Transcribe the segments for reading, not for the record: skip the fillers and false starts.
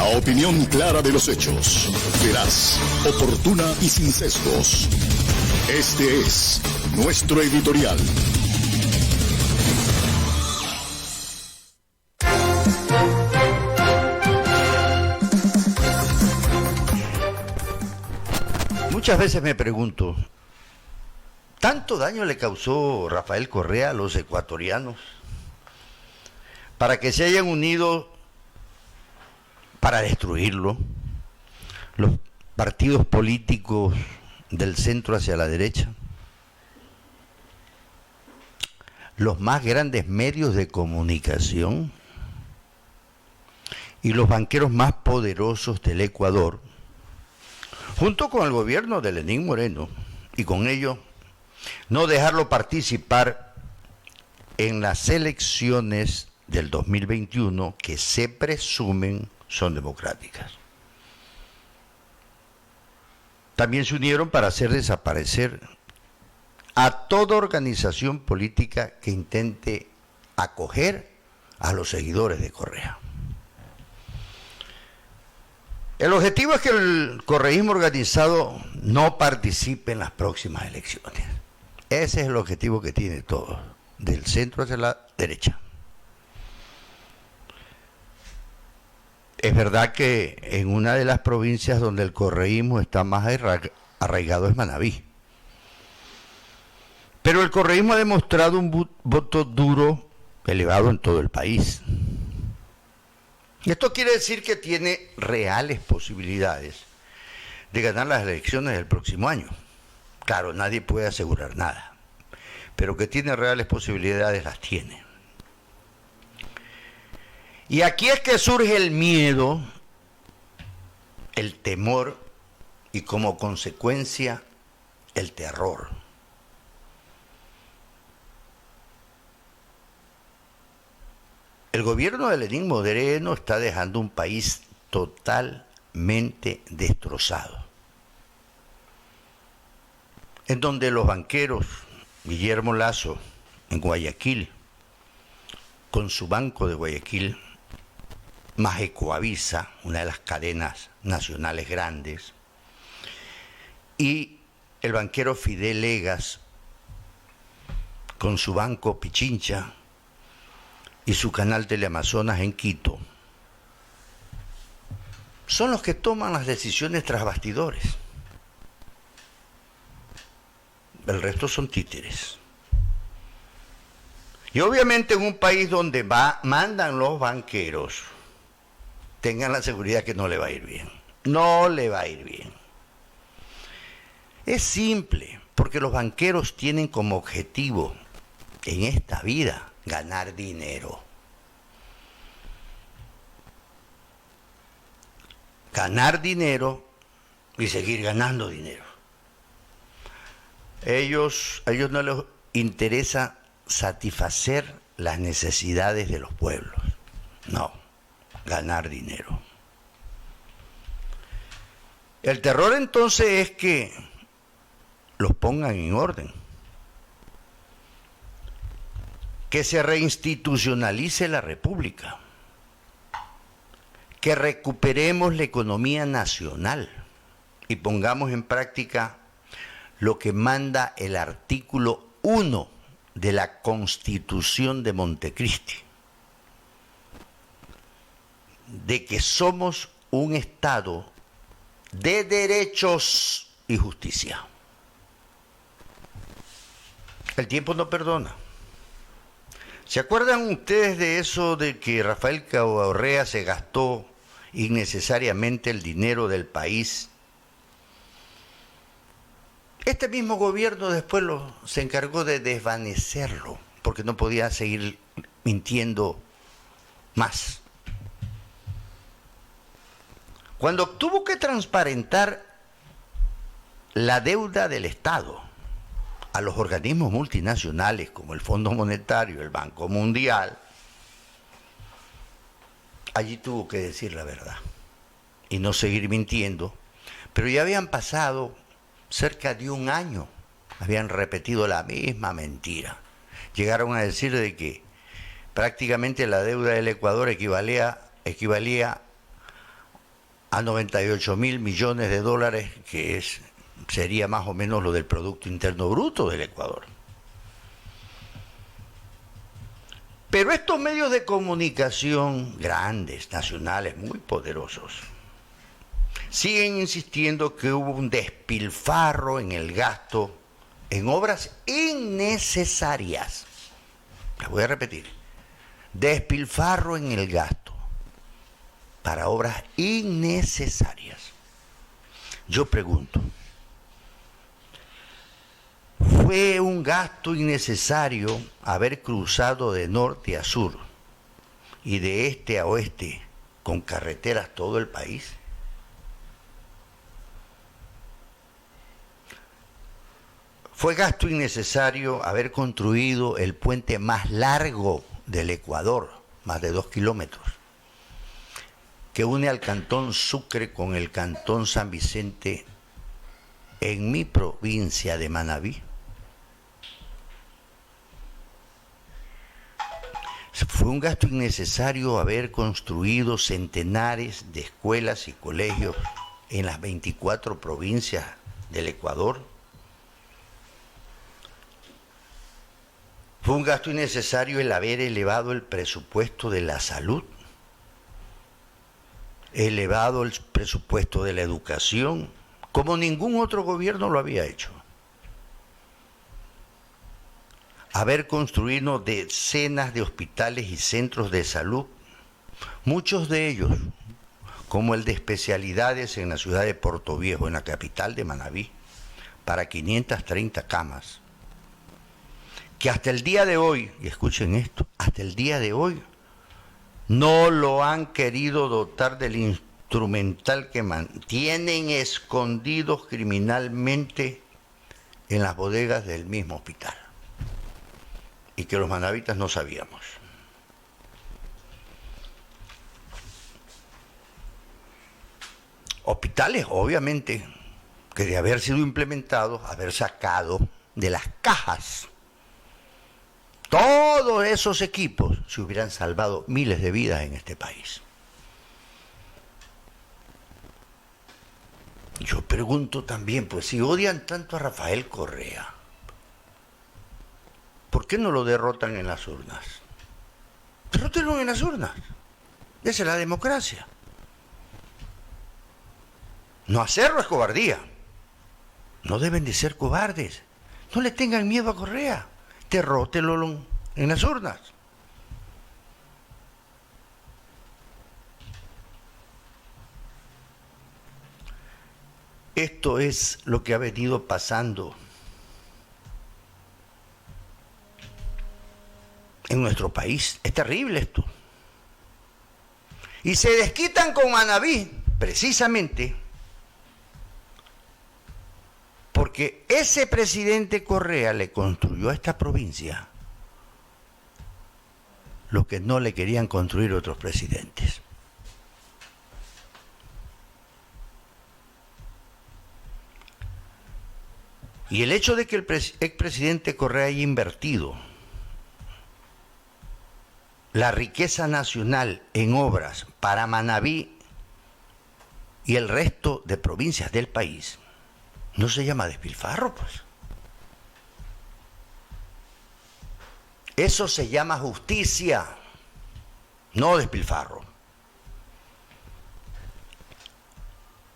La opinión clara de los hechos, veraz, oportuna y sin sesgos. Este es nuestro editorial. Muchas veces me pregunto, ¿tanto daño le causó Rafael Correa a los ecuatorianos para que se hayan unido para destruirlo? Los partidos políticos del centro hacia la derecha, los más grandes medios de comunicación y los banqueros más poderosos del Ecuador, junto con el gobierno de Lenín Moreno, y con ello no dejarlo participar en las elecciones del 2021 que se presumen son democráticas. También se unieron para hacer desaparecer a toda organización política que intente acoger a los seguidores de Correa. El objetivo es que el correísmo organizado no participe en las próximas elecciones. Ese es el objetivo que tiene todo, del centro hacia la derecha. Es verdad que en una de las provincias donde el correísmo está más arraigado es Manabí. Pero el correísmo ha demostrado un voto duro, elevado en todo el país. Y esto quiere decir que tiene reales posibilidades de ganar las elecciones del próximo año. Claro, nadie puede asegurar nada, pero que tiene reales posibilidades, las tiene. Y aquí es que surge el miedo, el temor y como consecuencia el terror. El gobierno de Lenín Moreno está dejando un país totalmente destrozado, en donde los banqueros, Guillermo Lasso en Guayaquil, con su Banco de Guayaquil, más Ecoavisa, una de las cadenas nacionales grandes, y el banquero Fidel Legas con su Banco Pichincha y su canal Teleamazonas en Quito, son los que toman las decisiones tras bastidores. El resto son títeres. Y obviamente en un país donde mandan los banqueros, tengan la seguridad que no le va a ir bien. No le va a ir bien. Es simple, porque los banqueros tienen como objetivo en esta vida ganar dinero. Ganar dinero y seguir ganando dinero. A ellos no les interesa satisfacer las necesidades de los pueblos. No, ganar dinero. El terror entonces es que los pongan en orden, que se reinstitucionalice la República, que recuperemos la economía nacional y pongamos en práctica lo que manda el artículo 1 de la Constitución de Montecristi, de que somos un Estado de derechos y justicia. El tiempo no perdona. ¿Se acuerdan ustedes de eso de que Rafael Correa se gastó innecesariamente el dinero del país? Este mismo gobierno después se encargó de desvanecerlo, porque no podía seguir mintiendo más. Cuando tuvo que transparentar la deuda del Estado a los organismos multinacionales como el Fondo Monetario, el Banco Mundial, allí tuvo que decir la verdad y no seguir mintiendo. Pero ya habían pasado cerca de un año, habían repetido la misma mentira. Llegaron a decir de que prácticamente la deuda del Ecuador equivalía a 98.000 millones de dólares, que sería más o menos lo del Producto Interno Bruto del Ecuador. Pero estos medios de comunicación grandes, nacionales, muy poderosos, siguen insistiendo que hubo un despilfarro en el gasto en obras innecesarias. Les voy a repetir, despilfarro en el gasto para obras innecesarias. Yo pregunto, ¿fue un gasto innecesario haber cruzado de norte a sur y de este a oeste con carreteras todo el país? ¿Fue gasto innecesario haber construido el puente más largo del Ecuador, más de 2 kilómetros, que une al Cantón Sucre con el Cantón San Vicente en mi provincia de Manabí? ¿Fue un gasto innecesario haber construido centenares de escuelas y colegios en las 24 provincias del Ecuador? ¿Fue un gasto innecesario el haber elevado el presupuesto de la salud? ¿Elevado el presupuesto de la educación? Como ningún otro gobierno lo había hecho. Haber construido decenas de hospitales y centros de salud, muchos de ellos, como el de especialidades en la ciudad de Portoviejo, en la capital de Manabí, para 530 camas, que hasta el día de hoy, y escuchen esto, hasta el día de hoy, no lo han querido dotar del instrumental que mantienen escondidos criminalmente en las bodegas del mismo hospital, y que los manabitas no sabíamos. Hospitales, obviamente, que de haber sido implementados, haber sacado de las cajas todos esos equipos, se hubieran salvado miles de vidas en este país. Yo pregunto también, pues si odian tanto a Rafael Correa, ¿por qué no lo derrotan en las urnas? Derrótenlo en las urnas. Esa es la democracia. No hacerlo es cobardía. No deben de ser cobardes. No le tengan miedo a Correa. Derrótelo en las urnas. Esto es lo que ha venido pasando en nuestro país. Es terrible esto. Y se desquitan con Manabí, precisamente porque ese presidente Correa le construyó a esta provincia lo que no le querían construir otros presidentes. Y el hecho de que el expresidente Correa haya invertido la riqueza nacional en obras para Manabí y el resto de provincias del país, no se llama despilfarro, pues. Eso se llama justicia, no despilfarro.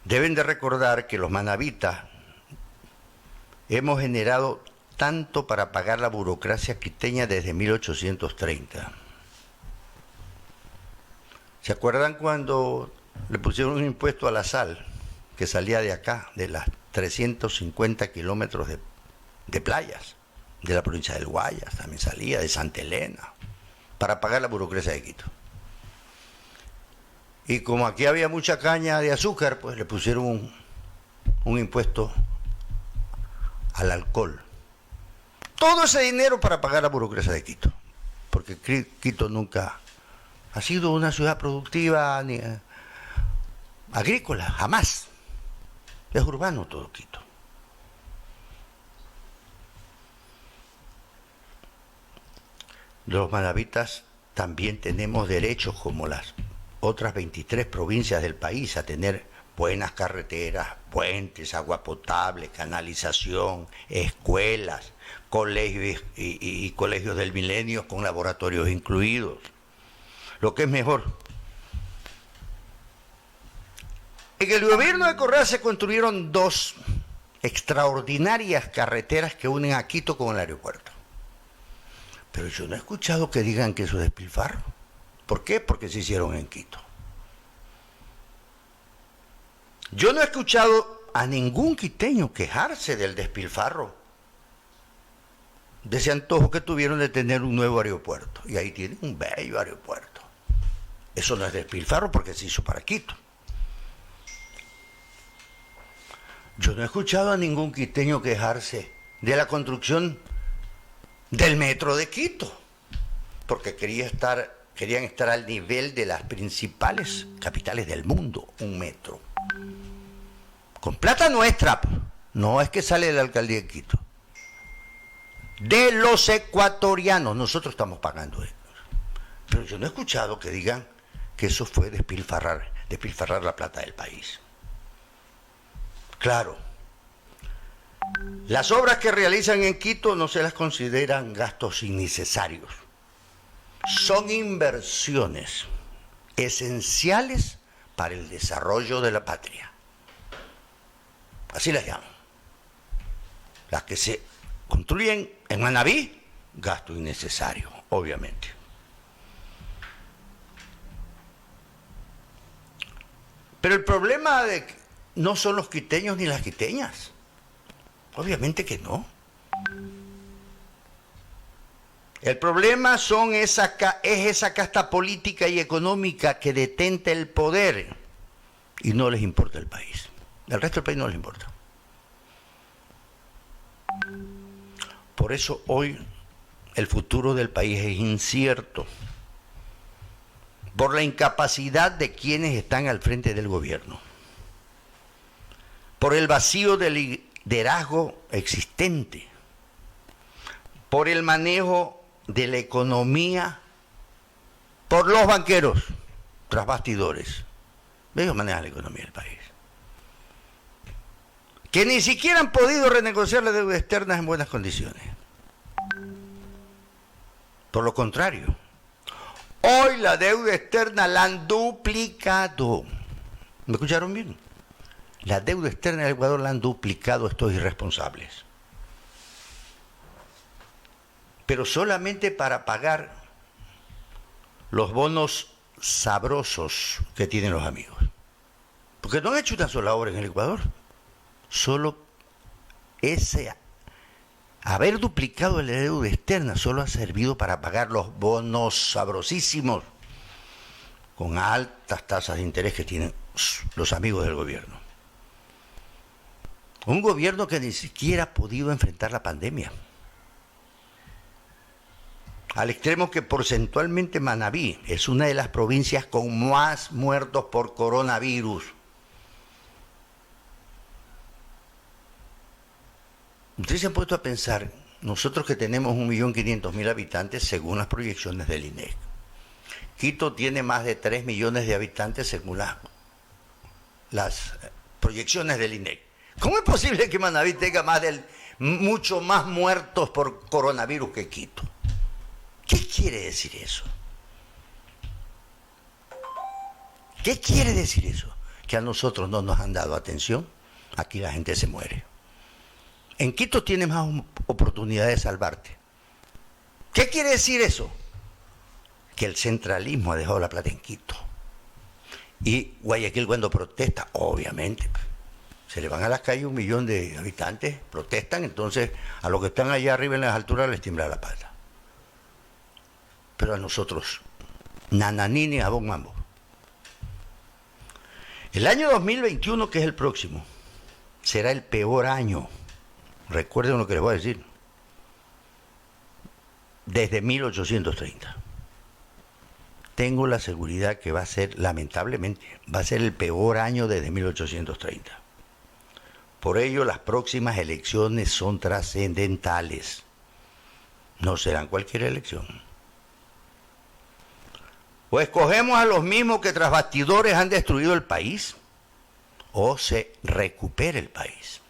Deben de recordar que los manabitas hemos generado tanto para pagar la burocracia quiteña desde 1830. ¿Se acuerdan cuando le pusieron un impuesto a la sal que salía de acá, de las 350 kilómetros de playas, de la provincia del Guayas, también salía, de Santa Elena, para pagar la burocracia de Quito? Y como aquí había mucha caña de azúcar, pues le pusieron un impuesto al alcohol. Todo ese dinero para pagar la burocracia de Quito, porque Quito nunca ha sido una ciudad productiva ni agrícola, jamás. Es urbano todo Quito. Los manabitas también tenemos derechos, como las otras 23 provincias del país, a tener buenas carreteras, puentes, agua potable, canalización, escuelas, colegios y colegios del milenio con laboratorios incluidos. Lo que es mejor, en el gobierno de Correa se construyeron 2 extraordinarias carreteras que unen a Quito con el aeropuerto. Pero yo no he escuchado que digan que eso es despilfarro. ¿Por qué? Porque se hicieron en Quito. Yo no he escuchado a ningún quiteño quejarse del despilfarro, de ese antojo que tuvieron de tener un nuevo aeropuerto. Y ahí tienen un bello aeropuerto. Eso no es despilfarro porque se hizo para Quito. Yo no he escuchado a ningún quiteño quejarse de la construcción del metro de Quito, porque querían estar al nivel de las principales capitales del mundo, un metro. Con plata nuestra, no es que sale de la alcaldía de Quito. De los ecuatorianos, nosotros estamos pagando eso. Pero yo no he escuchado que digan que eso fue despilfarrar la plata del país. Claro, las obras que realizan en Quito no se las consideran gastos innecesarios. Son inversiones esenciales para el desarrollo de la patria. Así las llaman. Las que se construyen en Manabí, gasto innecesario, obviamente. Pero el problema no son los quiteños ni las quiteñas. Obviamente que no. El problema es esa casta política y económica que detenta el poder y no les importa el país. El resto del país no les importa. Por eso hoy el futuro del país es incierto, por la incapacidad de quienes están al frente del gobierno, por el vacío de liderazgo existente, por el manejo de la economía, por los banqueros tras bastidores. Ellos manejan la economía del país, que ni siquiera han podido renegociar las deudas externas en buenas condiciones. Por lo contrario, hoy la deuda externa la han duplicado. ¿Me escucharon bien? La deuda externa del Ecuador la han duplicado estos irresponsables. Pero solamente para pagar los bonos sabrosos que tienen los amigos. Porque no han hecho una sola obra en el Ecuador. Solo haber duplicado la deuda externa solo ha servido para pagar los bonos sabrosísimos con altas tasas de interés que tienen los amigos del gobierno. Un gobierno que ni siquiera ha podido enfrentar la pandemia. Al extremo que porcentualmente Manabí es una de las provincias con más muertos por coronavirus. Ustedes se han puesto a pensar, nosotros que tenemos 1.500.000 habitantes según las proyecciones del INEC. Quito tiene más de 3 millones de habitantes según las proyecciones del INEC. ¿Cómo es posible que Manabí tenga mucho más muertos por coronavirus que Quito? ¿Qué quiere decir eso? ¿Qué quiere decir eso? Que a nosotros no nos han dado atención. Aquí la gente se muere. En Quito tienes más oportunidades de salvarte. ¿Qué quiere decir eso? Que el centralismo ha dejado la plata en Quito. Y Guayaquil cuando protesta, obviamente, se le van a las calles 1 millón de habitantes, protestan, entonces a los que están allá arriba en las alturas les tiembla la pata. Pero a nosotros, nananini a mambo. El año 2021, que es el próximo, será el peor año. Recuerden lo que les voy a decir. Desde 1830. Tengo la seguridad que va a ser, lamentablemente, va a ser el peor año desde 1830. Por ello, las próximas elecciones son trascendentales. No serán cualquier elección. O escogemos a los mismos que tras bastidores han destruido el país, o se recupere el país.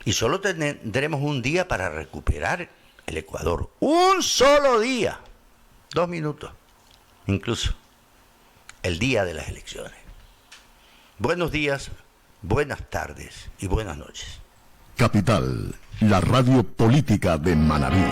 Y solo tendremos un día para recuperar el Ecuador. Un solo día. 2 minutos. Incluso. El día de las elecciones. Buenos días, buenas tardes y buenas noches. Capital, la radio política de Manabí.